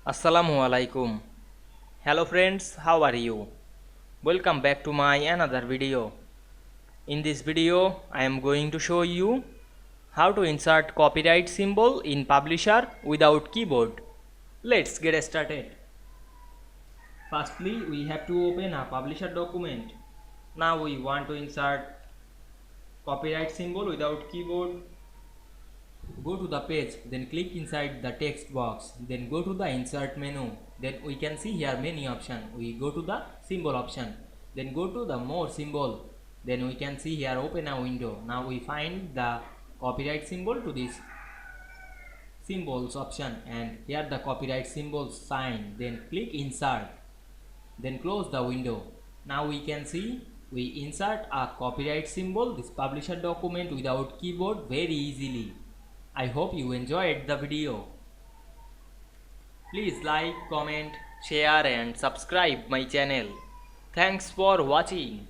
Assalamu Walaikum. Hello friends, how are you? Welcome back to my another video. In this video, I am going to show you how to insert copyright symbol in publisher without keyboard. Let's get started. Firstly, we have to open a publisher document. Now we want to insert copyright symbol without keyboard. Go to the page, then click inside the text box, then go to the insert menu. Then we can see here many options. We go to the symbol option, then go to the more symbol, then we can see here open a window. Now we find the copyright symbol to this symbols option, and here the copyright symbol sign, then click insert, then close the window. Now we can see we insert a copyright symbol this publisher document without keyboard very easily. I hope you enjoyed the video. Please like, comment, share and subscribe my channel. Thanks for watching.